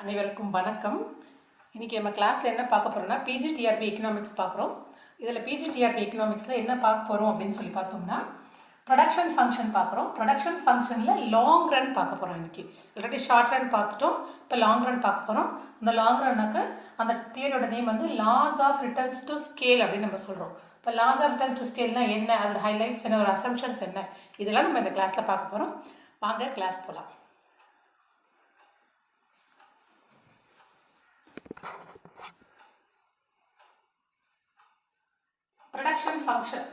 அனைவருக்கும் வணக்கம். இன்றைக்கி நம்ம கிளாஸில் என்ன பார்க்க போகிறோம்னா பிஜிடிஆர்பி எக்கனாமிக்ஸ் பார்க்குறோம். இதில் பிஜிடிஆர்பி எக்கனாமிக்ஸில் என்ன பார்க்க போகிறோம் அப்படின்னு சொல்லி பார்த்தோம்னா ப்ரொடக்ஷன் ஃபங்க்ஷன் பார்க்குறோம். ப்ரொடக்ஷன் ஃபங்க்ஷனில் லாங் ரன் பார்க்க போகிறோம். இன்றைக்கி ஆல்ரெடி ஷார்ட் ரன் பார்த்துட்டோம், இப்போ லாங் ரன் பார்க்க போகிறோம். இந்த லாங் ரன்னாக்க அந்த தியரியோட நேம் வந்து loss of returns to scale அப்படின்னு நம்ம சொல்கிறோம். இப்போ லாஸ் ஆஃப் ரிட்டர்ன்ஸ் டு ஸ்கேல்னால் என்ன, அதோட ஹைலைட்ஸ் என்ன, ஒரு அசம்ஷன்ஸ் என்ன, இதெல்லாம் நம்ம இந்த கிளாஸில் பார்க்க போகிறோம். வாங்க கிளாஸ் போகலாம். ப்ரொடக்ஷன் ஃபங்க்ஷன்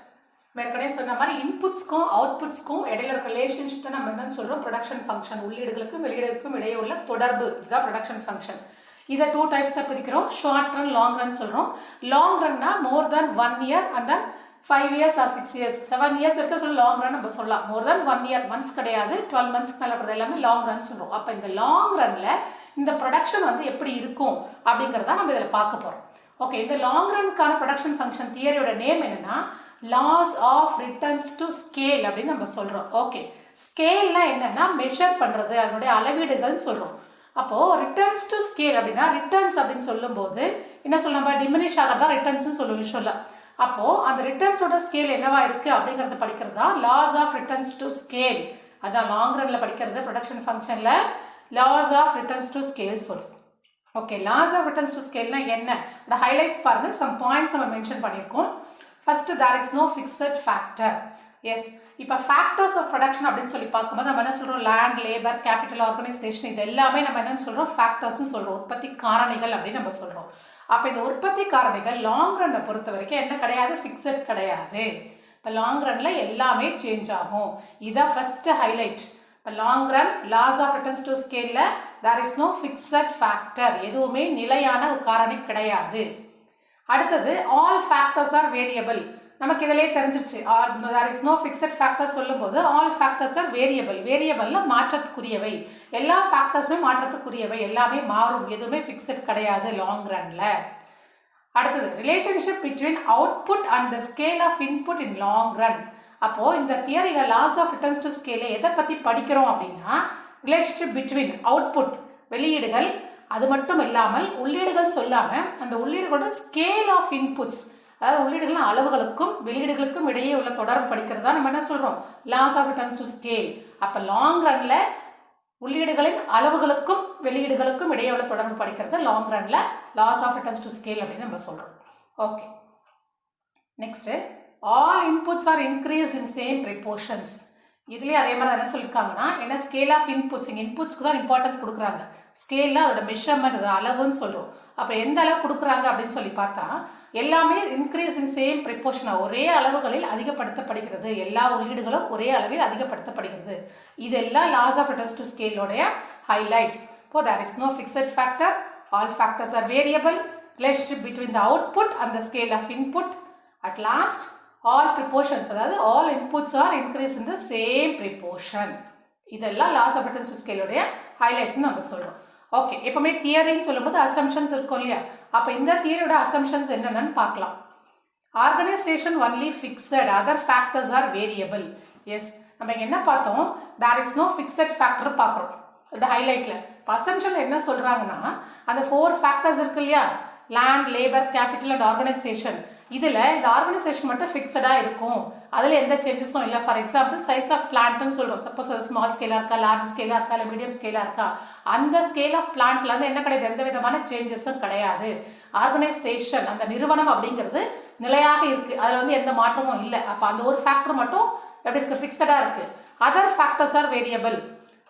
ஏற்கனவே சொன்ன மாதிரி இன்புட்ஸ்க்கும் அவுட்புட்ஸ்க்கும் இடையில இருக்க ரிலேஷன்ஷிப் தான் நம்ம என்னன்னு சொல்கிறோம் ப்ரொடக்ஷன் ஃபங்க்ஷன். உள்ளீடுகளுக்கும் வெளியீடுகளுக்கும் இடையே உள்ள தொடர்பு, இதுதான் ப்ரொடக்ஷன் ஃபங்க்ஷன். இதை 2 டைப்ஸாக பிரிக்கிறோம். ஷார்ட் ரன், லாங் ரன் சொல்கிறோம். லாங் ரன்னா more than 1 year and then 5 years or 6 years 7 years இருக்க சொல்ல லாங் ரன் நம்ம சொல்லலாம். மோர் தேன் 1 இயர், மந்த்ஸ் கிடையாது, 12 மந்த்ஸ்க்கு மேலே அப்படிது எல்லாமே லாங் ரன் சொல்கிறோம். அப்போ இந்த லாங் ரன்னில் இந்த ப்ரொடக்ஷன் வந்து எப்படி இருக்கும் அப்படிங்கிறத நம்ம இதில் பார்க்க போகிறோம். ஓகே, இந்த லாங் ரன்கான ப்ரொடக்ஷன் ஃபங்க்ஷன் தியரியோட நேம் என்னன்னா laws of returns to scale அப்படின்னு நம்ம சொல்கிறோம். ஓகே, ஸ்கேல்னா என்னன்னா மெஷர் பண்ணுறது, அதனுடைய அளவீடுகள்னு சொல்கிறோம். அப்போது ரிட்டர்ன்ஸ் டு ஸ்கேல் அப்படின்னா ரிட்டர்ன்ஸ் அப்படின்னு சொல்லும்போது என்ன சொல்லலாம், டிமினிஷ் ஆகிறதா ரிட்டர்ன்ஸ்னு சொல்லலாம். அப்போது அந்த ரிட்டர்ன்ஸோட ஸ்கேல் என்னவா இருக்குது அப்படிங்கிறத படிக்கிறது தான் laws of returns to scale. அதான் லாங் ரன்னில் படிக்கிறது ப்ரொடக்ஷன் ஃபங்க்ஷனில் laws of returns to scale சொல்கிறோம். Okay, laws of returns to ஸ்கேல்னா என்ன, அந்த ஹைலைட்ஸ் பாருங்கள். சம் பாயிண்ட்ஸ் நம்ம மென்ஷன் பண்ணியிருக்கோம். First, there is no fixed factor. Yes, இப்போ ஃபேக்டர்ஸ் ஆஃப் ப்ரொடக்ஷன் அப்படின்னு சொல்லி பார்க்கும்போது நம்ம என்ன சொல்கிறோம், லேண்ட், லேபர், கேபிட்டல், ஆர்கனைசேஷன், இது எல்லாமே நம்ம என்னன்னு சொல்கிறோம், ஃபேக்டர்ஸ்னு சொல்கிறோம், உற்பத்தி காரணிகள் அப்படின்னு நம்ம சொல்கிறோம். அப்போ இந்த உற்பத்தி காரணிகள் லாங் ரன்னை பொறுத்த வரைக்கும் என்ன கிடையாது, ஃபிக்ஸட் கிடையாது. இப்போ லாங் ரன்னில் எல்லாமே சேஞ்ச் ஆகும். இதான் ஃபர்ஸ்ட் ஹைலைட். இப்போ long run laws of returns to ஸ்கேலில் there is no fixed factor, எதுவுமே நிலையான ஒரு காரணி கிடையாது. அடுத்தது ஆல் ஃபேக்டர்ஸ் ஆர் வேரியபிள். நமக்கு இதிலே தெரிஞ்சிருச்சு, there is no fixed factor சொல்லும்போது ஆல் ஃபேக்டர்ஸ் ஆர் வேரியபிள். வேரியபிள்னா மாற்றத்துக்குரியவை, எல்லா ஃபேக்டர்ஸுமே மாற்றத்துக்குரியவை, எல்லாமே மாறும், எதுவுமே ஃபிக்ஸட் கிடையாது லாங் ரன்ல. அடுத்தது relationship between output and the scale of input in long run. அப்போது இந்த தியரியில் லாஸ் ஆஃப் ரிட்டர்ன்ஸ் டு ஸ்கேலை எதை பற்றி படிக்கிறோம் அப்படின்னா ரிலேஷன்ஷிப் பிட்வீன் அவுட்புட் வெளியீடுகள், அது மட்டும் இல்லாமல் உள்ளீடுகள் சொல்லாமல் அந்த உள்ளீடுகளோட ஸ்கேல் ஆஃப் இன்புட்ஸ், அதாவது உள்ளீடுகளின் அளவுகளுக்கும் வெளியீடுகளுக்கும் இடையே உள்ள தொடர்பு படிக்கிறது தான் நம்ம என்ன சொல்கிறோம், laws of returns to scale. அப்போ லாங் ரன்னில் உள்ளீடுகளின் அளவுகளுக்கும் வெளியீடுகளுக்கும் இடையே உள்ள தொடர்பு படிக்கிறது லாங் ரன்னில் laws of returns to scale அப்படின்னு நம்ம சொல்கிறோம். Okay, next all inputs are increased in same proportions. இதுலேயே அதே மாதிரி என்ன சொல்லியிருக்காங்கன்னா என்ன, ஸ்கேல் ஆஃப் இன்புட்ஸ், இங்கே இன்புட்ஸ்க்கு தான் இம்பார்ட்டன்ஸ் கொடுக்குறாங்க. ஸ்கேல்லாம் அதோட மெஷர்மெண்ட், அது அளவுன்னு சொல்கிறோம். அப்போ எந்த அளவு கொடுக்குறாங்க அப்படின்னு சொல்லி பார்த்தா எல்லாமே இன்க்ரீஸ் இன் சேம் ப்ரிப்போர்ஷனாக, ஒரே அளவுகளில் அதிகப்படுத்தப்படுகிறது, எல்லா உள்ளீடுகளும் ஒரே அளவில் அதிகப்படுத்தப்படுகிறது. இதெல்லாம் லாஸ் ஆஃப் ரிட்டர்ன்ஸ் டு ஸ்கேலோடைய ஹைலைட்ஸ். இப்போ there is no fixed factor, all factors are variable, relationship between the output and the scale of input, at last all proportions, அதாவது all inputs are increased in the same proportion. இதெல்லாம் laws of returns to ஸ்கேலோடைய highlights நம்ம சொல்கிறோம். Okay, எப்பவுமே தியரின்னு சொல்லும்போது assumptions இருக்கும் இல்லையா, அப்போ இந்த தியரியோட அசம்ஷன்ஸ் என்னென்னு பார்க்கலாம். Organisation only fixed, other factors are variable. Yes, நம்ம இங்கே என்ன பார்த்தோம், there is no fixed factor பார்க்குறோம் இந்த ஹைலைட்டில். இப்போ அசம்ஷனில் என்ன சொல்கிறாங்கன்னா அந்த 4 ஃபேக்டர்ஸ் இருக்கு இல்லையா, land, labour, capital and organisation, இதில் இந்த ஆர்கனைசேஷன் மட்டும் ஃபிக்ஸடாக இருக்கும், அதில் எந்த சேஞ்சஸும் இல்லை. ஃபார் எக்ஸாம்பிள் சைஸ் ஆஃப் பிளான்ட்னு சொல்கிறோம். சப்போஸ் அது ஸ்மால் ஸ்கேலாக இருக்கா, லார்ஜ் ஸ்கேலாக இருக்கா, இல்லை மீடியம் ஸ்கேலாக இருக்கா, அந்த ஸ்கேல் ஆஃப் பிளான்ட்ல வந்து என்ன கிடையாது, எந்த விதமான சேஞ்சஸும் கிடையாது. ஆர்கனைசேஷன் அந்த நிறுவனம் அப்படிங்கிறது நிலையாக இருக்குது, அதில் வந்து எந்த மாற்றமும் இல்லை. அப்போ அந்த ஒரு ஃபேக்டர் மட்டும் எப்படி இருக்குது, ஃபிக்ஸடாக இருக்குது. Other factors are variable.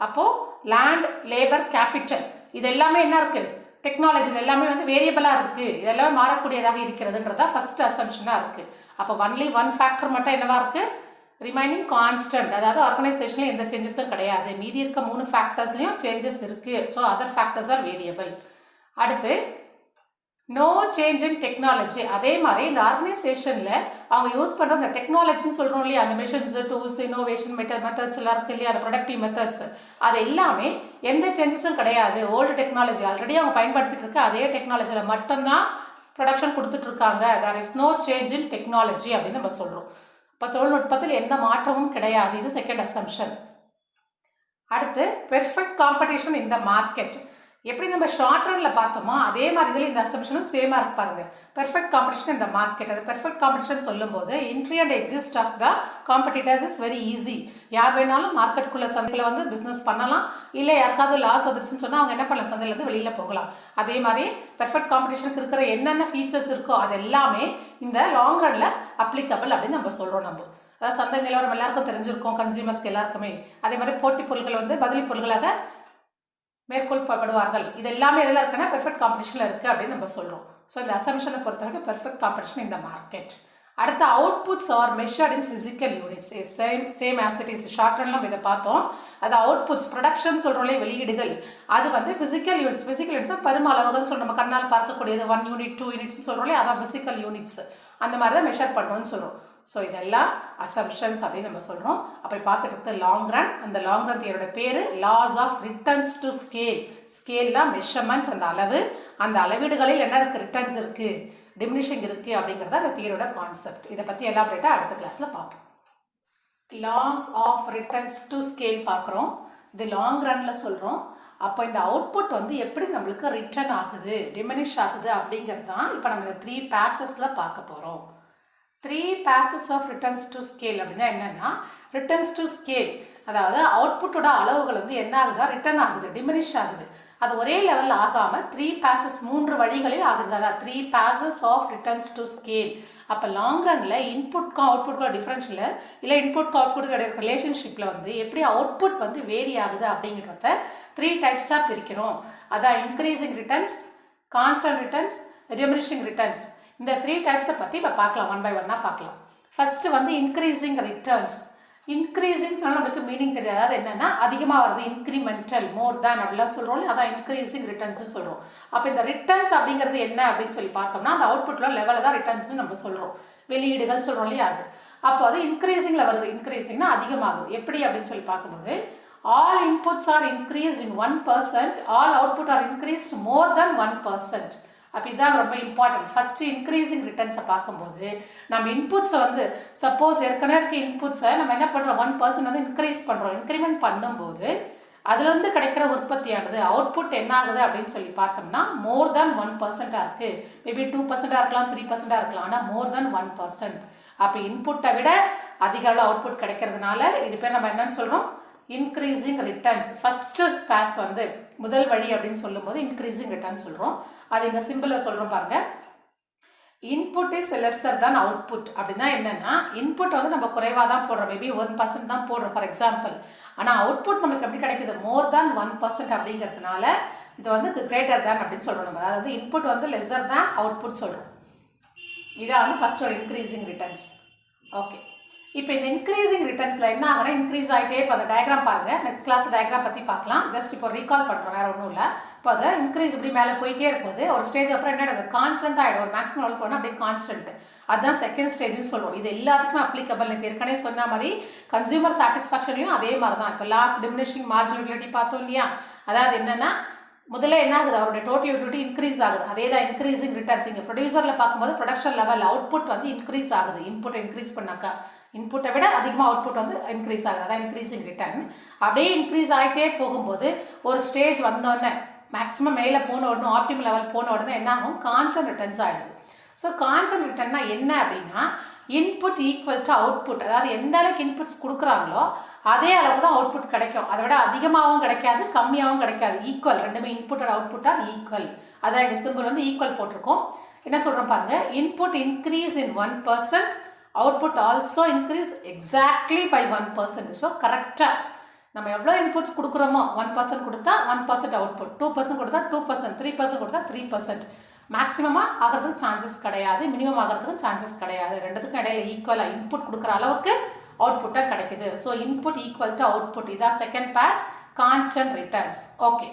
அப்போது லேண்ட், லேபர், கேபிட்டல் இது எல்லாமே என்ன இருக்குது, டெக்னாலஜி எல்லாமே வந்து வேரியபிளாக இருக்குது, இதெல்லாமே மாறக்கூடியதாக இருக்கிறதுன்றதா ஃபஸ்ட் அசம்ஷனாக இருக்குது. அப்போ ஒன்லி 1 ஃபேக்டர் மட்டும் என்னவா இருக்குது, ரிமைனிங் கான்ஸ்டன்ட், அதாவது ஆர்கனைசேஷனில் எந்த சேஞ்சஸும் கிடையாது, மீதி இருக்க 3 ஃபேக்டர்ஸ்லையும் சேஞ்சஸ் இருக்குது. So other factors are variable. அடுத்து நோ சேஞ்ச் இன் டெக்னாலஜி. அதே மாதிரி இந்த ஆர்கனைசேஷனில் அவங்க யூஸ் பண்ணுற அந்த டெக்னாலஜின்னு சொல்கிறோம் இல்லையா, அந்த மிஷின்ஸ், டூல்ஸ், இனோவேஷன் மெத்தட்ஸ் எல்லாம் இருக்குது இல்லையா, அந்த ப்ரொடக்டிவ் மெத்தட்ஸ், அது எல்லாமே எந்த சேஞ்சஸும் கிடையாது. ஓல்டு டெக்னாலஜி ஆல்ரெடி அவங்க பயன்படுத்திட்டு இருக்க அதே டெக்னாலஜியில் மட்டும்தான் ப்ரொடக்ஷன் கொடுத்துட்ருக்காங்க. There is no change in technology அப்படின்னு நம்ம சொல்கிறோம். இப்போ தொழில்நுட்பத்தில் எந்த மாற்றமும் கிடையாது. இது செகண்ட் அசம்ஷன். அடுத்து perfect competition in the market. எப்படி நம்ம ஷார்ட் ரனில் பார்த்தோமோ அதே மாதிரி இதில் இந்த அசம்ஷனும் சேமாக இருப்பாருங்க. பெர்ஃபெக்ட் காம்படிஷன் இந்த மார்க்கெட். அது பெர்ஃபெக்ட் காம்படிஷன் சொல்லும்போது entry and exist of the competitors is very easy. யார் வேணாலும் மார்க்கெட்டுக்குள்ளே சந்தையில் வந்து பிஸ்னஸ் பண்ணலாம். இல்லை யாருக்காவது லாஸ் வந்துருச்சுன்னு சொன்னால் அவங்க என்ன பண்ணலாம், சந்தையிலேருந்து வெளியில் போகலாம். அதே மாதிரி பெர்ஃபெக்ட் காம்படிஷனுக்கு இருக்கிற என்னென்ன ஃபீச்சர்ஸ் இருக்கோ அது எல்லாமே இந்த லாங் ரனில் அப்ளிகபிள் அப்படின்னு நம்ம சொல்கிறோம். நம்ம அதாவது சந்தை நிலவரம் எல்லாருக்கும் தெரிஞ்சிருக்கும், கன்சியூமர்ஸ்க்கு எல்லாருக்குமே. அதே மாதிரி போட்டி பொருட்கள் வந்து பதிலி பொருட்களாக மேற்கொள்ளப்படுவார்கள். இது எல்லாமே எதில் இருக்குன்னா பெர்ஃபெக்ட் காம்படிஷனில் இருக்குது அப்படின்னு நம்ம சொல்கிறோம். ஸோ இந்த அசம்ஷனை பொறுத்தவரைக்கும் பெர்ஃபெக்ட் காம்படிஷன் இந்த மார்க்கெட். அடுத்த outputs are measured in physical units. Same as it is. Short ரன்ல நம்ம இதை பார்த்தோம். அது அவுட்புட்ஸ் ப்ரொடக்ஷன் சொல்கிறோம்லே, வெளியீடுகள். அது வந்து ஃபிசிக்கல் யூனிட்ஸ். ஃபிசிக்கல் யூனிட்ஸ் பரும அளவுகள் சொல்கிறோம். நம்ம கண்ணால் பார்க்கக்கூடியது 1 யூனிட் 2 யூனிட்ஸ் சொல்கிறோம்லே, அதான் ஃபிசிக்கல் யூனிட்ஸ். அந்த மாதிரி தான் மெஷர் பண்ணுறோம்னு சொல்கிறோம். ஸோ இதெல்லாம் அசம்ஷன்ஸ் அப்படின்னு நம்ம சொல்கிறோம். அப்போ பார்த்துட்டு லாங் ரன். அந்த லாங் ரன் தியரோட பேர் laws of returns to scale. ஸ்கேல்னா மெஷர்மெண்ட், அந்த அளவு. அந்த அளவீடுகளில் என்ன இருக்குது, ரிட்டர்ன்ஸ் இருக்குது, டிமினிஷிங் இருக்குது அப்படிங்கிறத அந்த தியரோட கான்செப்ட். இதை பற்றி எலாபரேட்டாக அடுத்த கிளாஸில் பார்ப்போம். Laws of returns to scale பார்க்குறோம். இது லாங் ரனில் சொல்கிறோம். அப்போ இந்த அவுட்புட் வந்து எப்படி நம்மளுக்கு ரிட்டர்ன் ஆகுது, டிமினிஷ் ஆகுது அப்படிங்கிறது தான் இப்போ நம்ம இந்த 3 பேசஸில் பார்க்க போகிறோம். 3 passes of returns to scale அப்படின்னா என்னன்னா, ரிட்டர்ன்ஸ் டு ஸ்கேல் அதாவது அவுட்புட்டோட அளவுகள் வந்து என்ன ஆகுதா, ரிட்டர்ன் ஆகுது, டிமினிஷ் ஆகுது. அது ஒரே லெவலில் ஆகாமல் 3 passes 3 வழிகளில் ஆகுது. அதாவது 3 passes of returns to scale. அப்போ லாங் ரனில் இன்புட்க்கும் அவுட்புட்க்கும் டிஃப்ரென்ஷில் இல்லை இன்புட்க்கும் அவுட்புட் ரிலேஷன்ஷிப்பில் வந்து எப்படி அவுட்புட் வந்து வேரி ஆகுது அப்படிங்கிறத 3 டைப்ஸாக பிரிக்கிறோம். அதான் increasing returns, constant returns, diminishing returns. இந்த 3 டைப்ஸை பற்றி இப்போ பார்க்கலாம், 1 by 1 பார்க்கலாம். ஃபஸ்ட்டு வந்து இன்க்ரீசிங் ரிட்டர்ன்ஸ். இன்க்ரீசிங் சொன்னால் நம்மளுக்கு மீனிங் தெரியாது. அதாவது என்னென்னா அதிகமாக வருது, இன்க்ரிமெண்டல், மோர் தேன் அப்படிலாம் சொல்கிறோம். அதான் இன்க்ரீசிங் ரிட்டர்ன்ஸ்னு சொல்கிறோம். அப்போ இந்த ரிட்டர்ன்ஸ் அப்படிங்கிறது என்ன அப்படின்னு சொல்லி பார்த்தோம்னா, அந்த அவுட்புட்டில் லெவலில் தான் ரிட்டர்ன்ஸ்னு நம்ம சொல்கிறோம். வெளியீடுகள் சொல்கிறோம் இல்லையா, அது. அப்போ அது இன்க்ரீசிங்கில் வருது. இன்க்ரீசிங்னா அதிகமாகுது. எப்படி அப்படின்னு சொல்லி பார்க்கும்போது, all inputs are increase in 1%, all output are increased more than 1%. அப்போ இதான் ரொம்ப இம்பார்ட்டன்ட். ஃபஸ்ட்டு இன்க்ரீசிங் ரிட்டர்ன்ஸை பார்க்கும்போது நம்ம இன்புட்ஸை வந்து சப்போஸ் ஏற்கனவே இருக்க இன்புட்ஸை நம்ம என்ன பண்ணுறோம், 1% வந்து இன்க்ரீஸ் பண்ணுறோம். இன்க்ரிமெண்ட் பண்ணும்போது அதுலேருந்து கிடைக்கிற உற்பத்தியானது அவுட்புட் என்ன ஆகுது அப்படின்னு சொல்லி பார்த்தோம்னா மோர் தென் 1%-ஆக இருக்குது. மேபி 2%-ஆக இருக்கலாம், 3%-ஆக இருக்கலாம், ஆனால் மோர் தென் 1%. அப்போ இன்புட்டை விட அதிக அளவு அவுட்புட் கிடைக்கிறதுனால இது பேர் நம்ம என்னன்னு சொல்கிறோம், இன்க்ரீசிங் ரிட்டர்ன்ஸ். ஃபஸ்ட்டு ஸ்பேஸ் வந்து முதல் வழி அப்படின்னு சொல்லும்போது இன்க்ரீசிங் ரிட்டர்ன்ஸ் சொல்கிறோம். அது இங்கே சிம்பிளில் சொல்கிறோம் பாருங்க. இன்புட் இஸ் லெஸ்ஸர் தான் அவுட்புட். அப்படின்னா என்னென்னா, இன்புட் வந்து நம்ம குறைவாக தான் போடுறோம், மேபி 1% தான் போடுறோம் ஃபார் எக்ஸாம்பிள். ஆனால் அவுட்புட் நமக்கு எப்படி கிடைக்குது, மோர் தேன் 1% அப்படிங்கிறதுனால இது வந்து கிரேட்டர் தான் அப்படின்னு சொல்கிறோம் நம்ம. அதாவது இன்புட் வந்து லெஸ்ஸர் தான் அவுட்புட் சொல்கிறோம். இதான் வந்து ஃபர்ஸ்ட் ஒரு இன்க்ரீசிங் ரிட்டர்ன்ஸ். ஓகே, இப்போ இந்த இன்க்ரீசிங் ரிட்டர்ன்ஸில் என்ன ஆகுனா இன்க்ரீஸ் ஆகிட்டே. இப்போ அந்த டயக்ராம் பாருங்கள், நெக்ஸ்ட் கிளாஸ் டயக்ராம் பற்றி பார்க்கலாம். ஜஸ்ட் இப்போ ரீகால் பண்ணுறோம், வேறு ஒன்றும் இல்லை. இப்போ அதை இன்க்ரீஸ் இப்படி மேலே போயிட்டே இருக்கும்போது ஒரு ஸ்டேஜ் அப்புறம் என்ன ஆகிடும், கான்ஸ்டன்ட் ஆகிடும். ஒரு மேக்ஸிமம் லெவல் போனால் அப்படியே கான்ஸ்டன்ட். அதுதான் செகண்ட் ஸ்டேஜ்னு சொல்லுவோம். இது எல்லாத்துக்குமே அப்ளிகபிள். எனக்கு ஏற்கனவே சொன்ன மாதிரி கன்சியூமர் சாட்டிஸ்ஃபேக்ஷன்லையும் அதே மாதிரி தான். இப்போ law of diminishing marginal utility பார்த்தோம் இல்லையா. அதாவது என்னென்னா, முதல்ல என்ன ஆகுது, அவருடைய டோட்டல் யூட்டிலிட்டி இன்க்ரீஸ் ஆகுது. அதே தான் இன்க்ரீசிங் ரிட்டர்ன்ஸ். இங்கே ப்ரொடியூசரில் பார்க்கும்போது ப்ரொடக்ஷன் லெவல் அவுட்புட் வந்து இன்க்ரீஸ் ஆகுது. இன்புட்டை இன்க்ரீஸ் பண்ணாக்கா இன்புட்டை விட அதிகமாக அவுட்புட் வந்து இன்க்ரீஸ் ஆகுது. அதான் இன்க்ரீசிங் ரிட்டர்ன். அப்படியே இன்க்ரீஸ் ஆகிட்டே போகும்போது ஒரு ஸ்டேஜ் வந்தோடனே மேக்ஸிமம் மேலே போன உடனே ஆப்டிமல் லெவல் போன உடனே என்ன ஆகும், கான்ஸ்டன்ட் ரிட்டர்ன்ஸ் ஆகிடுது. ஸோ கான்ஸ்டன்ட் ரிட்டர்ன்னா என்ன அப்படின்னா, இன்புட் ஈக்குவல் டு அவுட்புட். அதாவது எந்த அளவுக்கு இன்புட்ஸ் கொடுக்குறாங்களோ அதே அளவுக்கு தான் அவுட்புட் கிடைக்கும். அதை விட அதிகமாகவும் கிடைக்காது, கம்மியாகவும் கிடைக்காது. ஈக்குவல். ரெண்டுமே input and output are equal. அதான் எங்கள் சிம்பிள் வந்து ஈக்குவல் போட்டிருக்கோம். என்ன சொல்கிறோம் பாருங்க, input increase in 1%, output also increase exactly by 1%. So கரெக்டாக நம்ம எவ்வளோ இன்புட்ஸ் கொடுக்குறோமோ 1% கொடுத்தா 1% அவுட்புட், 2% கொடுத்தா 2%, 3% கொடுத்தா 3%. மேக்ஸிமமாக ஆகிறதுக்கு சான்சஸ் கிடையாது, மினிமம் ஆகிறதுக்கும் சான்சஸ் கிடையாது. ரெண்டுத்துக்கும் இடையில ஈக்குவலாக இன்புட் கொடுக்குற அளவுக்கு அவுட்புட்டாக கிடைக்குது. So input equal to output. இதான் second phase, constant returns. Okay,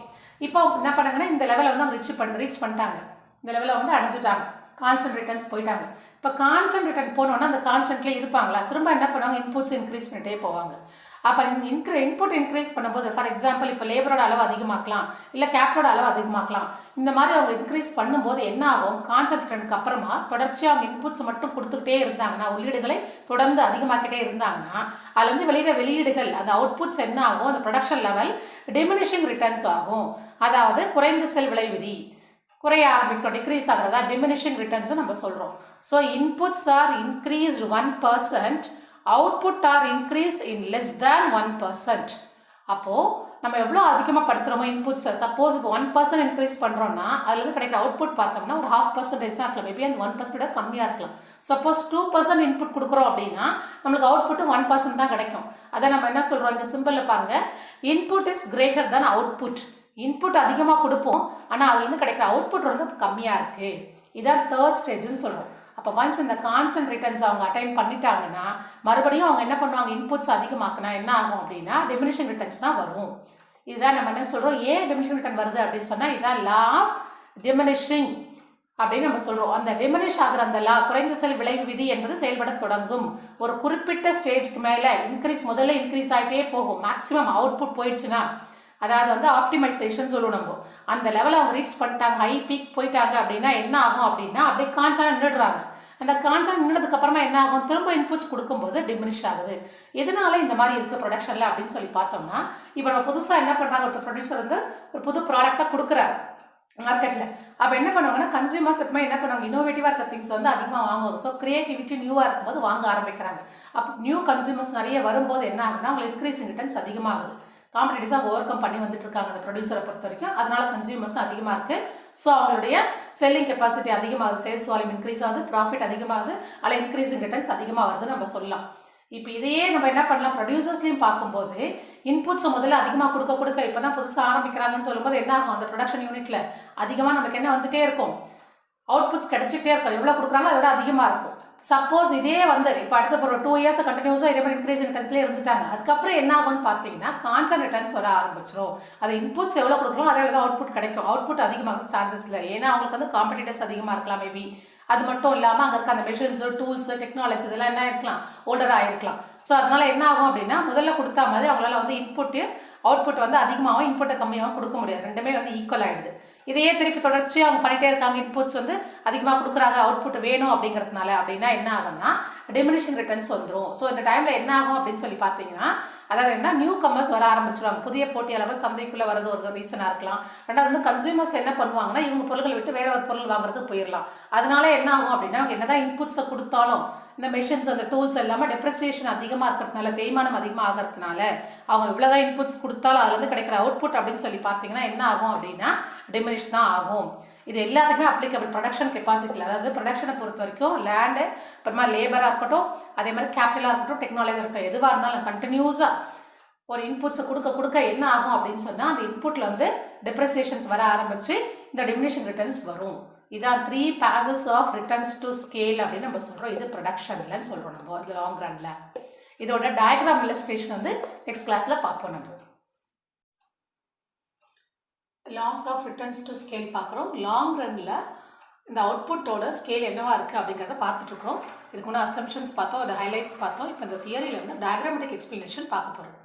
இப்போ என்ன பண்ணாங்கன்னா இந்த லெவலை வந்து அவங்க ரீச் பண்ணிட்டாங்க. இந்த லெவலை வந்து அடைஞ்சிட்டாங்க, கான்ஸ்டன்ட் ரிட்டர்ன்ஸ் போயிட்டாங்க. இப்போ கான்ஸ்டன்ட் ரிட்டர்ன் போனோன்னா அந்த கான்ஸ்டன்ட்லேயே இருப்பாங்களா, திரும்ப என்ன பண்ணுவாங்க, இன்புட்ஸ் இன்க்ரீஸ் பண்ணிட்டே போவாங்க. அப்போ இன்புட் இன்க்ரீஸ் பண்ணும்போது ஃபார் எக்ஸாம்பிள் இப்போ லேபரோட அளவு அதிகமாக்கலாம், இல்லை கேப்டரோட அளவு அதிகமாக்கலாம். இந்த மாதிரி அவங்க இன்க்ரீஸ் பண்ணும்போது என்ன ஆகும், கான்சென்ட்ரேஷனுக்கு அப்புறமா தொடர்ச்சியாக அவங்க இன்புட்ஸ் மட்டும் கொடுத்துக்கிட்டே இருந்தாங்கன்னா, உள்ளீடுகளை தொடர்ந்து அதிகமாக்கிட்டே இருந்தாங்கன்னா, அதுலேருந்து வெளியிட வெளியீடுகள் அந்த அவுட்புட்ஸ் என்ன ஆகும், அந்த ப்ரொடக்ஷன் லெவல் டிமினிஷிங் ரிட்டர்ன்ஸ் ஆகும். அதாவது குறைந்த செல் விலை விதி குறைய ஆரம்பிக்கும், டிக்ரீஸ் ஆகிறதா டிமினிஷிங் ரிட்டர்ன்ஸ் நம்ம சொல்கிறோம். So inputs are increased 1%, output are increase in less than 1%. அப்போது நம்ம எவ்வளோ அதிகமாக படுத்துகிறோமோ இன்புட்ஸை, சப்போஸ் இப்போ 1% இன்க்ரீஸ் பண்ணுறோம்னா அதுலேருந்து கிடைக்கிற அவுட்புட் பார்த்தோம்னா ஒரு 0.5% தான் இருக்கலாம், மேபி அந்த 1% கம்மியாக இருக்கலாம். சப்போஸ் 2% இன்புட் கொடுக்குறோம் அப்படின்னா நம்மளுக்கு அவுட்புட்டு 1% தான் கிடைக்கும். அதை நம்ம என்ன சொல்கிறோம், இங்கே சிம்பிளில் பாருங்கள், input is greater than output. Input அதிகமாக கொடுப்போம், ஆனால் அதுலேருந்து கிடைக்கிற அவுட்புட் வந்து கம்மியாக இருக்குது. இதான் தேர்ட் ஸ்டேஜ்னு சொல்கிறோம். அப்போ ஒன்ஸ் இந்த கான்ஸ்டன்ட் ரிட்டர்ன்ஸ் அவங்க அட்டைன் பண்ணிட்டாங்கன்னா மறுபடியும் அவங்க என்ன பண்ணுவாங்க, இன்புட்ஸ் அதிகமாக்குனா என்ன ஆகும் அப்படின்னா டிமினிஷிங் ரிட்டர்ன்ஸ் தான் வரும். இதுதான் நம்ம என்ன சொல்கிறோம், ஏன் டிமினிஷிங் ரிட்டர்ன் வருது அப்படின்னு சொன்னால் இதுதான் லா ஆஃப் டிமினிஷிங் அப்படின்னு நம்ம சொல்கிறோம். அந்த டிமினிஷ் ஆகிற அந்த லா, குறைந்த செல் விளைவு விதி என்பது செயல்பட தொடங்கும். ஒரு குறிப்பிட்ட ஸ்டேஜ்க்கு மேலே முதல்ல இன்க்ரீஸ் ஆகிட்டே போகும். மேக்ஸிமம் அவுட்புட் போயிடுச்சுன்னா, அதாவது வந்து ஆப்டிமைசேஷன் சொல்லுவோம் நம்ம, அந்த லெவலை அவங்க ரீச் பண்ணிட்டாங்க, ஹை பீக் போயிட்டாங்க அப்படின்னா என்ன ஆகும் அப்படின்னா அப்படியே கான்ஸ்டன்ட் நின்றுடுறாங்க. அந்த கான்ஸ்டன்ட் நின்றதுக்கு அப்புறமா என்ன ஆகும், திரும்ப இன்புட்ஸ் கொடுக்கும்போது டிமினிஷ் ஆகுது. எதனால இந்த மாதிரி இருக்குது ப்ரொடக்ஷனில் அப்படின்னு சொல்லி பார்த்தோம்னா, இப்போ நம்ம புதுசாக என்ன பண்ணுறாங்க, ஒருத்தர் ப்ரொடியூசர் வந்து ஒரு புது ப்ராடக்டாக கொடுக்குறாரு மார்க்கெட்டில். அப்போ என்ன பண்ணுவாங்கன்னா கன்சியூமர்ஸ் எப்பவுமே என்ன பண்ணுவாங்க, இன்னோவேட்டிவாக இருக்க திங்ஸ் வந்து அதிகமாக வாங்குவாங்க. ஸோ கிரியேட்டிவிட்டி நியூவாக இருக்கும்போது வாங்க ஆரம்பிக்கிறாங்க. அப்போ நியூ கன்சியூமர்ஸ் நிறைய வரும்போது என்ன ஆகுதுன்னா அவங்களுக்கு இன்க்ரீஸ் இன் ரிட்டர்ன்ஸ் அதிகமாகுது. காம்படிட்டிவ்ஸாக ஓவர் கம் பண்ணி வந்துட்டு இருக்காங்க அந்த ப்ரொடியூசரை பொறுத்த வரைக்கும். அதனால கன்சியூமர்ஸும் அதிகமாக இருக்குது. ஸோ அவங்களுடைய செல்லிங் கெப்பாசிட்டி அதிகமாகுது, சேல்ஸ் வால்யூம் இன்க்ரீஸ் ஆகுது, ப்ராஃபிட் அதிகமாகுது, அதில் இன்க்ரீஸ் இன் ரிட்டர்ன்ஸ் அதிகமாக வருதுன்னு நம்ம சொல்லலாம். இப்போ இதையே நம்ம என்ன பண்ணலாம், ப்ரொடியூசர்ஸ்லையும் பார்க்கும்போது இன்புட்ஸை முதல்ல அதிகமாக கொடுக்க இப்போ தான் புதுசாக ஆரம்பிக்கிறாங்கன்னு சொல்லும்போது என்ன ஆகும், அந்த ப்ரொடக்ஷன் யூனிட்டில் அதிகமாக நமக்கு என்ன வந்துகிட்டே இருக்கும், அவுட்புட்ஸ் கிடைச்சிக்கிட்டே இருக்கும். எவ்வளோ கொடுக்குறாங்களோ அதோட அதிகமாக இருக்கும். சப்போஸ் இதே வந்து இப்போ அடுத்த ஒரு 2 இயர்ஸ் கண்டினியூஸாக இதே மாதிரி இன்க்ரீஸ் ரிட்டர்ன்ஸ்லேயே இருந்துட்டாங்க, அதுக்கப்புறம் என்ன ஆகும்னு பார்த்தீங்கன்னா கான்ஸ்டன்ட் ரிட்டர்ன்ஸ் வர ஆரம்பிச்சிடும். அது இன்புட்ஸ் எவ்வளோ கொடுக்குறோம் அதே தான் அவுட்புட் கிடைக்கும். அவுட்புட் அதிகமாக சான்சஸ் இல்லை, ஏன்னா அவங்களுக்கு வந்து காம்படிட்டர்ஸ் அதிகமாக இருக்கலாம் மேபி. அது மட்டும் இல்லாமல் அங்கே இருக்க அந்த மெஷின்ஸு, டூல்ஸு, டெக்னாலஜி இதெல்லாம் என்ன இருக்கலாம், ஓல்டராக இருக்கலாம். ஸோ அதனால் என்ன ஆகும் அப்படின்னா முதல்ல கொடுத்தா மாதிரி அவங்களால வந்து அவுட்புட் வந்து அதிகமாகவும் இன்புட்டை கம்மியாகவும் கொடுக்க முடியாது, ரெண்டுமே வந்து ஈக்குவல் ஆகிடுது. இதையே திருப்பி தொடர்ச்சியாக அவங்க பண்ணிகிட்டே இருக்காங்க, இன்புட்ஸ் வந்து அதிகமாக கொடுக்குறாங்க, அவுட்புட் வேணும் அப்படிங்கிறதுனால அப்படின்னா என்ன ஆகும்னா டிமினிஷிங் ரிட்டர்ன்ஸ் வந்துடும். ஸோ இந்த டைமில் என்ன ஆகும் அப்படின்னு சொல்லி பார்த்தீங்கன்னா, அதாவது என்ன, நியூ கமர்ஸ் வர ஆரம்பிச்சிருவாங்க, புதிய போட்டியாளர்கள் சந்தைக்குள்ளே வரது ஒரு ரீசனாக இருக்கலாம். ரெண்டாவது வந்து கன்சியூமர்ஸ் என்ன பண்ணுவாங்கன்னா இவங்க பொருட்களை விட்டு வேற ஒரு பொருள் வாங்குறதுக்கு போயிடலாம். அதனால என்ன ஆகும் அப்படின்னா அவங்க என்னதான் இன்புட்ஸை கொடுத்தாலும் இந்த மெஷின்ஸ் அந்த டூல்ஸ் எல்லாமே டெப்ரிசியேஷன் அதிகமாக இருக்கிறதுனால, தேய்மானம் அதிகமாக ஆகிறதுனால அவங்க இவ்வளோதான் இன்புட்ஸ் கொடுத்தாலும் அதுலேருந்து கிடைக்கிற அவுட்புட் அப்படின்னு சொல்லி பார்த்தீங்கன்னா என்ன ஆகும் அப்படின்னா டிமினிஷ் தான் ஆகும். இது எல்லாத்துக்குமே அப்ளிகபிள் ப்ரொடக்ஷன் கெப்பாசிட்டியில், அதாவது ப்ரொடக்ஷனை பொறுத்த வரைக்கும் லேண்டு, அப்புறமா லேபராக இருக்கட்டும், அதே மாதிரி கேபிட்டலாக இருக்கட்டும், டெக்னாலஜி இருக்கட்டும், எதுவாக இருந்தாலும் கண்டினியூஸாக ஒரு இன்புட்ஸை கொடுக்க என்ன ஆகும் அப்படின்னு சொன்னால் அந்த இன்புட்டில் வந்து டெப்ரிசியேஷன்ஸ் வர ஆரம்பித்து இந்த டிமினிஷிங் ரிட்டர்ன்ஸ் வரும். இதான் 3 passes of returns to scale அப்படின்னு நம்ம சொல்கிறோம். இது ப்ரொடக்ஷன்லன்னு சொல்கிறோம் நம்ம அது லாங் ரனில். இதோட டயக்ராம் இல்லஸ்ட்ரேஷன் வந்து நெக்ஸ்ட் கிளாஸில் பார்ப்போம். நம்ம laws of returns to scale பார்க்குறோம். லாங் ரனில் இந்த அவுட்புட்டோட ஸ்கேல் என்னவா இருக்குது அப்படிங்கிறத பார்த்துட்ருக்குறோம். இதுக்கு முன்னே அசம்ஷன்ஸ் பார்த்தோம், அது ஹைலைட்ஸ் பார்த்தோம். இப்போ இந்த தியரியில் வந்து டயக்ராமேட்டிக் எக்ஸ்பிளனேஷன் பார்க்க போகிறோம்.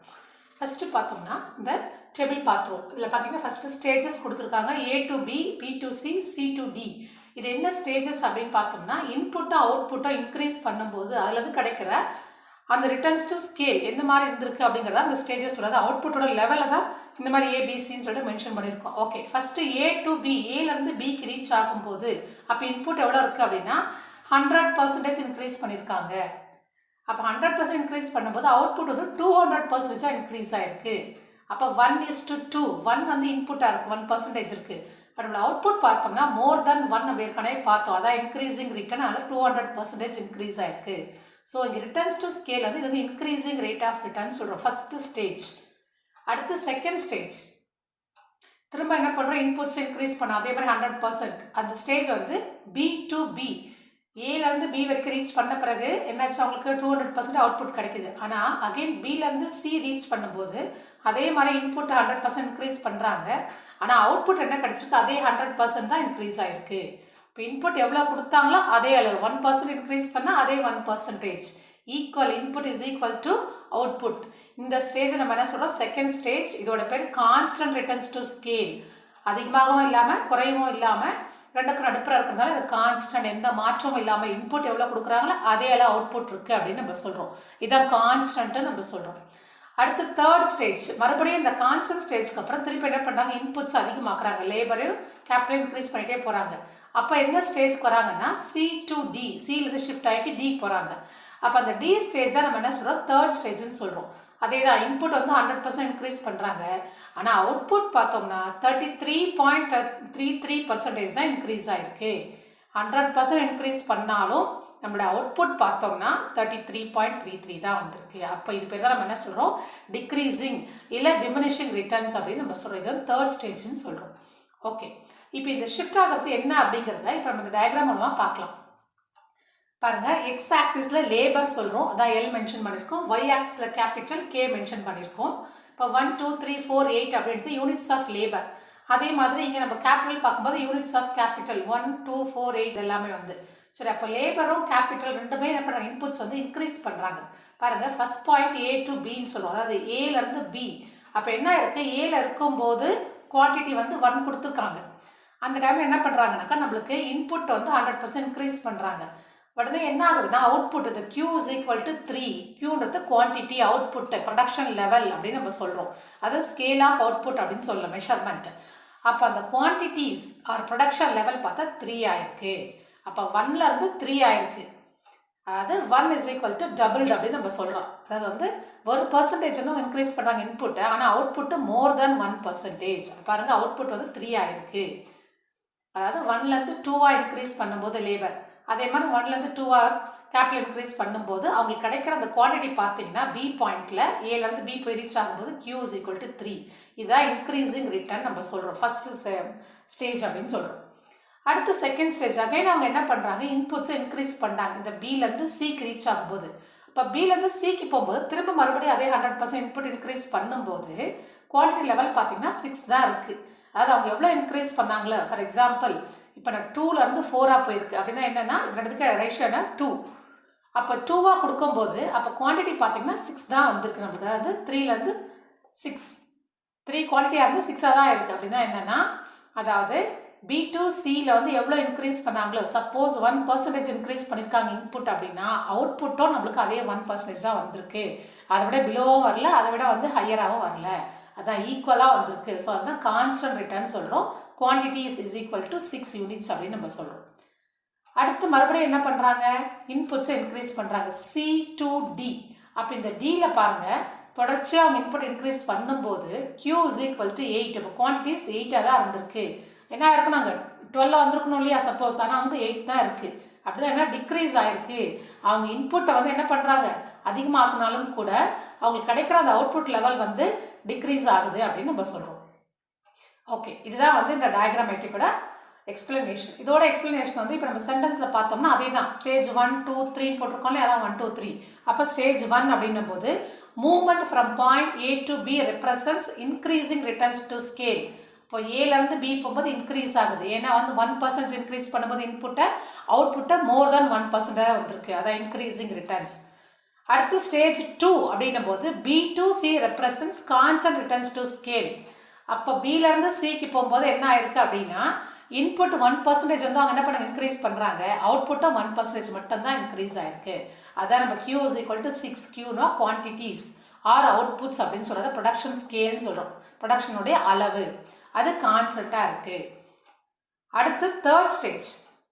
ஃபஸ்ட்டு பார்த்தோம்னா இந்த டேபிள் பார்த்துருவோம். இதில் பார்த்தீங்கன்னா ஃபஸ்ட்டு ஸ்டேஜஸ் கொடுத்துருக்காங்க, A to B, B to C, C to D. இது என்ன ஸ்டேஜஸ் அப்படின்னு பார்த்தோம்னா இன்புட்டோ அவுட்புட்டோ இன்க்ரீஸ் பண்ணும்போது அதுலேருந்து கிடைக்கிற அந்த ரிட்டர்ன்ஸ் டு ஸ்கேல் எந்த மாதிரி இருந்திருக்கு அப்படிங்கிறத அந்த ஸ்டேஜஸ் சொல்கிறது. அவுட்புட்டோட லெவலில் தான் இந்த மாதிரி ABCன்னு சொல்லிட்டு மென்ஷன் பண்ணியிருக்கோம். Okay, first A to B, ஏலேருந்து பிக்கு ரீச் ஆகும்போது அப்போ இன்புட் எவ்வளோ இருக்குது அப்படின்னா 100% இன்க்ரீஸ் பண்ணியிருக்காங்க. அப்போ 100% இன்க்ரீஸ் பண்ணும்போது அவுட்புட் வந்து 200% இன்க்ரீஸ் ஆகிருக்கு. அப்போ 1:2, 1 வந்து இன்புட்டாக இருக்குது, 1% இருக்குது. இப்போ நம்மளோட அவுட்புட் பார்த்தோம்னா மோர் தென் 1 நம்ம ஏற்கனவே பார்த்தோம், அதான் இன்க்ரீஸிங் ரிட்டர்ன், அதில் 200% இன்க்ரீஸ் ஆகிருக்கு. ஸோ இங்கே ரிட்டர்ன்ஸ் டு ஸ்கேல் வந்து இது வந்து இன்க்ரீஸிங் ரேட் ஆஃப் ரிட்டர்ன் சொல்கிறோம் ஃபஸ்ட்டு ஸ்டேஜ். அடுத்து செகண்ட் ஸ்டேஜ் திரும்ப என்ன பண்ணுறோம், இன்புட்ஸ் இன்க்ரீஸ் பண்ணோம், அதே மாதிரி 100%. அந்த ஸ்டேஜ் வந்து B to B, ஏலேருந்து பி வரைக்கும் ரீச் பண்ண பிறகு என்னாச்சு, அவங்களுக்கு 200% அவுட்புட் கிடைக்குது. ஆனால் அகெயின் பிலேருந்து சி ரீச் பண்ணும்போது அதே மாதிரி இன்புட் 100% இன்க்ரீஸ் பண்ணுறாங்க. ஆனால் அவுட்புட் என்ன கிடச்சிருக்கு, அதே 100% தான் இன்க்ரீஸ் ஆகிருக்கு. இப்போ இன்புட் எவ்வளோ கொடுத்தாங்களோ அதே அளவு 1% இன்க்ரீஸ் பண்ணால் அதே 1%. Equal input is equal to output. இந்த ஸ்டேஜ் நம்ம என்ன சொல்கிறோம், செகண்ட் ஸ்டேஜ். இதோட பேர் கான்ஸ்டன்ட் ரிட்டர்ன்ஸ் டு ஸ்கேல். அதிகமாகவும் இல்லாமல் குறையவும் இல்லாமல் ரெண்டுக்கும் நடுப்புற இருக்கிறதுனால இது கான்ஸ்டன்ட், எந்த மாற்றமும் இல்லாமல் இன்புட் எவ்வளோ கொடுக்குறாங்களோ அதே அளவு அவுட்புட் இருக்குது அப்படின்னு நம்ம சொல்கிறோம். இதான் கான்ஸ்டன்ட்டு நம்ம சொல்கிறோம். அடுத்து தேர்ட் ஸ்டேஜ். மறுபடியும் இந்த கான்ஸ்டன்ட் ஸ்டேஜ்க்கு அப்புறம் திருப்பி என்ன பண்ணுறாங்க, இன்புட்ஸ் அதிகமாக்குறாங்க, லேபரையும் கேபிட்டல் இன்க்ரீஸ் பண்ணிகிட்டே போகிறாங்க. அப்போ எந்த ஸ்டேஜ்க்கு வராங்கன்னா C to D, சிலேருந்து ஷிஃப்ட் ஆகி D போகிறாங்க. அப்போ அந்த D ஸ்டேஜ் தான் நம்ம என்ன சொல்கிறோம், தேர்ட் ஸ்டேஜ்னு சொல்கிறோம். அதே தான், இன்புட் வந்து 100% இன்க்ரீஸ் பண்ணுறாங்க. ஆனால் அவுட்புட் பார்த்தோம்னா 33.33% தான் இன்க்ரீஸ் ஆகிருக்கு. 100% இன்க்ரீஸ் பண்ணாலும் நம்மளோட அவுட்புட் பார்த்தோம்னா 33.33 தான் வந்திருக்கு. அப்போ இது பேர் தான் நம்ம என்ன சொல்கிறோம், டிக்ரீசிங் இல்லை டிமினிஷிங் ரிட்டர்ன்ஸ் அப்படின்னு நம்ம சொல்கிறோம். இது வந்து தேர்ட் ஸ்டேஜ்னு சொல்கிறோம். ஓகே, இப்போ இந்த ஷிஃப்ட் ஆகிறது என்ன அப்படிங்கிறத இப்போ நம்ம இந்த டயக்ராம் மூலமாக பார்க்கலாம். பாருங்கள், எக்ஸ் ஆக்சிஸில் லேபர் சொல்கிறோம், அதான் எல் மென்ஷன் பண்ணியிருக்கோம். ஒய் ஆக்சிஸில் கேபிட்டல் கே மென்ஷன் பண்ணியிருக்கோம். இப்போ 1 2 3 4 8 அப்படின்றது யூனிட்ஸ் ஆஃப் லேபர். அதே மாதிரி இங்கே நம்ம கேபிட்டல் பார்க்கும்போது யூனிட்ஸ் ஆஃப் கேபிட்டல் 1 2 4 8 எல்லாமே வந்து சரி. அப்போ லேபரும் கேபிட்டல் ரெண்டுமே என்ன பண்ணுறாங்க, இன்புட்ஸ் வந்து இன்க்ரீஸ் பண்ணுறாங்க. பாருங்கள், ஃபர்ஸ்ட் பாயிண்ட் A to Bன்னு சொல்லுவோம், அதாவது ஏலேருந்து B. அப்போ என்ன இருக்குது, ஏல இருக்கும்போது குவான்டிட்டி வந்து 1 கொடுத்துருக்காங்க. அந்த டைமில் என்ன பண்ணுறாங்கனாக்கா நம்மளுக்கு இன்புட் வந்து 100% இன்க்ரீஸ் பண்ணுறாங்க. பட் வந்து என்ன ஆகுதுன்னா அவுட்புட், இந்த Q is equal to 3. Qன்றது குவான்டிட்டி, அவுட்புட், ப்ரொடக்ஷன் லெவல் அப்படின்னு நம்ம சொல்கிறோம். அது ஸ்கேல் ஆஃப் அவுட்புட் அப்படின்னு சொல்லலாம், மெஷர்மெண்ட். அப்போ அந்த குவான்டிட்டிஸ் ஆர் ப்ரொடக்ஷன் லெவல் பார்த்தா 3 ஆயிருக்கு. அப்போ 1லேருந்து 3 ஆயிருக்கு. அதாவது 1 is equal to doubled அப்படின்னு நம்ம சொல்கிறோம். அதாவது வந்து ஒரு பர்சன்டேஜ் வந்து இன்க்ரீஸ் பண்ணுறாங்க இன்புட்டை, ஆனால் அவுட்புட்டு மோர் தென் 1%. பாருங்கள், அவுட்புட் வந்து 3 ஆயிருக்கு. அதாவது 1லேருந்து 2 இன்க்ரீஸ் பண்ணும்போது லேபர், அதே மாதிரி 1லேருந்து 2 கேபிட்டல் இன்க்ரீஸ் பண்ணும்போது அவங்களுக்கு கிடைக்கிற அந்த குவான்டிட்டி பார்த்தீங்கன்னா B பாயிண்டில் ஏலேருந்து B போய் ரீச் ஆகும்போது Q is equal to 3. இதான் இன்க்ரீஸிங் ரிட்டர்ன் நம்ம சொல்கிறோம், ஃபஸ்ட்டு ஸ்டேஜ் அப்படின்னு சொல்கிறோம். அடுத்து செகண்ட் ஸ்டேஜ். அகைன் அவங்க என்ன பண்ணுறாங்க, இன்புட்ஸை இன்க்ரீஸ் பண்ணுறாங்க இந்த Bலேருந்து Cக்கு ரீச் ஆகும்போது. இப்போ Bலேருந்து Cக்கு போகும்போது திரும்ப மறுபடியும் அதே 100% இன்புட் இன்க்ரீஸ் பண்ணும்போது குவான்டிட்டி லெவல் பார்த்தீங்கன்னா 6 தான் இருக்குது. அதாவது அவங்க எவ்வளோ இன்க்ரீஸ் பண்ணாங்களோ, ஃபார் எக்ஸாம்பிள் இப்போ நான் 2லேருந்து 4 போயிருக்கு அப்படின்னா என்னென்னா ரெண்டுத்துக்கு ரேஷியோனா 2. அப்போ 2 கொடுக்கும்போது அப்போ குவான்டிட்டி பார்த்தீங்கன்னா 6 தான் வந்திருக்கு நம்மளுக்கு. அதாவது 3லேருந்து 6, 3 குவான்டிட்டியாக இருந்து 6 தான் இருக்குது. அப்படின்னா என்னென்னா, அதாவது B to Cயில் வந்து எவ்வளோ இன்க்ரீஸ் பண்ணாங்களோ, சப்போஸ் 1% இன்க்ரீஸ் பண்ணியிருக்காங்க இன்புட் அப்படின்னா அவுட்புட்டும் நம்மளுக்கு அதே 1% தான் வந்திருக்கு. அதை விட பிலோவும் வரல, அதை விட வந்து ஹையராகவும் வரல, அதான் ஈக்குவலாக வந்திருக்கு. ஸோ அதுதான் கான்ஸ்டன்ட் ரிட்டர்ன் சொல்கிறோம். Quantity is equal to 6 units அப்படின்னு நம்ம சொல்கிறோம். அடுத்து மறுபடியும் என்ன பண்ணுறாங்க, இன்புட்ஸை இன்க்ரீஸ் பண்ணுறாங்க C to D. அப்போ இந்த Dயில் பாருங்கள், தொடர்ச்சியாக அவங்க இன்புட் இன்க்ரீஸ் பண்ணும்போது Q is equal to 8. இப்போ குவான்டிட்டிஸ் 8 தான் இருந்திருக்கு. என்ன ஆயிருக்கும், நாங்கள் 12 வந்திருக்கணும் இல்லையா சப்போஸ், ஆனால் வந்து 8 தான் இருக்குது. அப்படி தான் என்ன டிக்ரீஸ் ஆகிருக்கு. அவங்க இன்புட்டை வந்து என்ன பண்ணுறாங்க, அதிகமாக்குனாலும் கூட அவங்களுக்கு கிடைக்கிற அந்த அவுட்புட் லெவல் வந்து டிக்ரீஸ் ஆகுது அப்படின்னு நம்ம சொல்கிறோம். ஓகே, இதுதான் வந்து இந்த டயக்ராமேட்டிக்கோட எக்ஸ்பிளனேஷன். இதோட எக்ஸ்பிளனேஷன் வந்து இப்போ நம்ம சென்டென்ஸில் பார்த்தோம்னா அதே தான். ஸ்டேஜ் 1 2 3 போட்டிருக்கோம்ல, அதான் 1 2 3. அப்போ ஸ்டேஜ் 1 அப்படின்னும் போது movement from point A to B represents increasing returns to scale. இப்போ ஏலேருந்து B போகும்போது இன்க்ரீஸ் ஆகுது, ஏன்னா வந்து 1% இன்க்ரீஸ் பண்ணும்போது இன்புட்டை அவுட்புட்டை மோர் தென் 1% வந்திருக்கு, அதான் இன்க்ரீசிங் ரிட்டர்ன்ஸ். அடுத்து ஸ்டேஜ் 2 அப்படின்னும் போது B to C represents constant returns to scale. அப்போ Bலேருந்து Cக்கு போகும்போது என்ன ஆயிருக்கு அப்படின்னா இன்புட் 1% வந்து அவங்க என்ன பண்ண இன்க்ரீஸ் பண்ணுறாங்க, அவுட்புட்டும் 1% மட்டும்தான் இன்க்ரீஸ் ஆயிருக்கு. அதான் நம்ம Q is equal to 6. Qனா குவான்டிட்டிஸ் ஆர் அவுட்புட்ஸ் அப்படின்னு சொல்கிறத ப்ரொடக்ஷன் ஸ்கேல்னு சொல்கிறோம். ப்ரொடக்ஷனுடைய அளவு அது கான்ஸ்டண்ட்டாக இருக்குது. அடுத்து தேர்ட் ஸ்டேஜ்.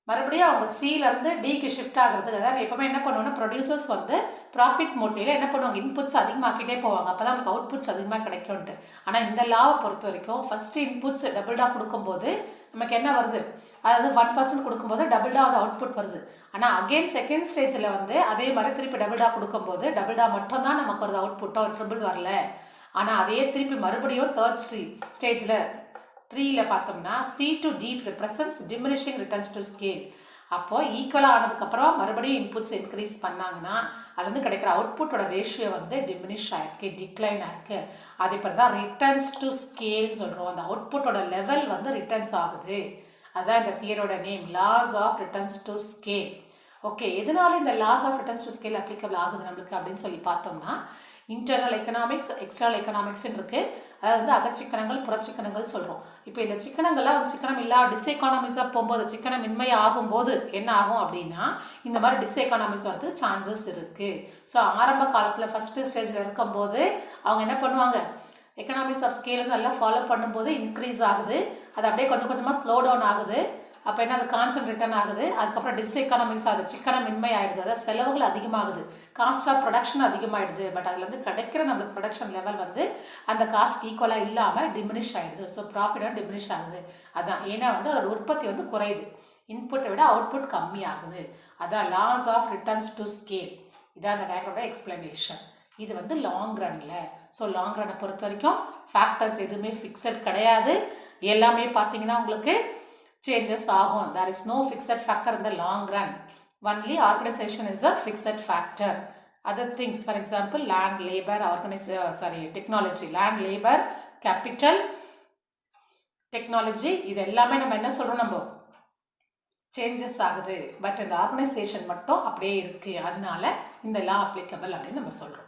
மறுபடியும் அவங்க Cலேருந்து Dக்கு ஷிஃப்ட் ஆகிறதுக்கு, அதாவது எப்போவுமே என்ன பண்ணுவோம்னா ப்ரொடியூசர்ஸ் வந்து ப்ராஃபிட் மோட்டிவில் என்ன பண்ணுவாங்க, இன்புட்ஸ் அதிகமாக்கிட்டே போவாங்க, அப்போ தான் நமக்கு அவுட்புட்ஸ் அதிகமாக கிடைக்கும்ட்டு. ஆனால் இந்த லாவை பொறுத்த வரைக்கும் ஃபஸ்ட்டு இன்புட்ஸ் டபுள்டாக கொடுக்கும்போது நமக்கு என்ன வருது, அதாவது 1% கொடுக்கும்போது டபுள்டாக அது அவுட்புட் வருது. ஆனால் அகெயின் செகண்ட் ஸ்டேஜில் வந்து அதே மாதிரி திருப்பி டபுள்டாக கொடுக்கும்போது டபுள்டாக மட்டும்தான் நமக்கு வருது, அவுட்புட்டோ ட்ரிபிள் வரல. ஆனால் அதே திருப்பி மறுபடியும் தேர்ட் ஸ்டேஜில் 3ல பார்த்தோம்னா C to D represents diminishing returns to scale. அப்போது ஈக்குவலாக ஆனதுக்கப்புறம் மறுபடியும் இன்புட்ஸ் இன்க்ரீஸ் பண்ணாங்கன்னா அதுலேருந்து கிடைக்கிற அவுட்புட்டோட ரேஷியோ வந்து டிமினிஷ் ஆகிருக்கு, டிக்ளைன் ஆகிருக்கு. அதே மாதிரி தான் ரிட்டர்ன்ஸ் டு ஸ்கேல்னு சொல்கிறோம். அந்த அவுட்புட்டோட லெவல் வந்து ரிட்டர்ன்ஸ் ஆகுது. அதுதான் இந்த தியரோட name, laws of returns to scale. Okay, எதனால இந்த laws of returns to scale applicable ஆகுது நம்மளுக்கு அப்படின்னு சொல்லி பார்த்தோம்னா, இன்டர்னல் எக்கனாமிக்ஸ், எக்ஸ்டர்னல் எக்கனாமிக்ஸ்ன்னு இருக்குது. அதாவது வந்து அகச்சிக்கனங்கள், புறச்சிக்கனங்கள் சொல்கிறோம். இப்போ இந்த சிக்கனங்கள்லாம் வந்து சிக்கனம் இல்லா டிஸ்எக்கானமிஸாக போகும்போது, சிக்கனமின்மை ஆகும்போது என்ன ஆகும் அப்படின்னா இந்த மாதிரி டிஸ்எக்கானமிஸ் வரதுக்கு சான்சஸ் இருக்குது. ஸோ ஆரம்ப காலத்தில் ஃபஸ்ட்டு ஸ்டேஜில் இருக்கும்போது அவங்க என்ன பண்ணுவாங்க, எக்கனாமிக்ஸ் ஆஃப் ஸ்கேல் வந்து நல்லா ஃபாலோ பண்ணும்போது இன்க்ரீஸ் ஆகுது. அது அப்படியே கொஞ்சம் கொஞ்சமாக ஸ்லோ டவுன் ஆகுது. அப்போ என்ன, அது கான்ஸ்டன்ட் ரிட்டர்ன் ஆகுது. அதுக்கப்புறம் டிஸ்எக்கானமிக்ஸ் ஆகுது, சிக்கனமின்மை ஆகிடுது. அதாவது செலவுகள் அதிகமாகுது, காஸ்ட் ஆஃப் ப்ரொடக்ஷன் அதிகமாகிடுது. பட் அதில் வந்து கிடைக்கிற நம்மளுக்கு ப்ரொடக்ஷன் லெவல் வந்து அந்த காஸ்ட் ஈக்குவலாக இல்லாமல் டிமினிஷ் ஆகிடுது. ஸோ ப்ராஃபிட் வந்து டிமினிஷ் ஆகுது. அதான் ஏன்னா வந்து அதோட உற்பத்தி வந்து குறையுது, இன்புட்டை விட அவுட்புட் கம்மியாகுது. அதான் laws of returns to scale. இதான் அந்த டயக்ராமோட எக்ஸ்பிளனேஷன். இது வந்து லாங் ரனில். ஸோ லாங் ரனை பொறுத்த வரைக்கும் ஃபேக்டர்ஸ் எதுவுமே ஃபிக்ஸட் கிடையாது. எல்லாமே பார்த்தீங்கன்னா உங்களுக்கு சேஞ்சஸ் ஆகும். There is no fixed factor in the long run. Only organization is a fixed factor. Other things, for example, land, labor, technology, land, labor, capital, technology, இது எல்லாமே நம்ம என்ன சொல்கிறோம், நம்ம சேஞ்சஸ் ஆகுது. பட் இந்த ஆர்கனைசேஷன் மட்டும் அப்படியே இருக்குது. அதனால இந்த லா அப்ளிகபிள் அப்படின்னு நம்ம சொல்கிறோம்.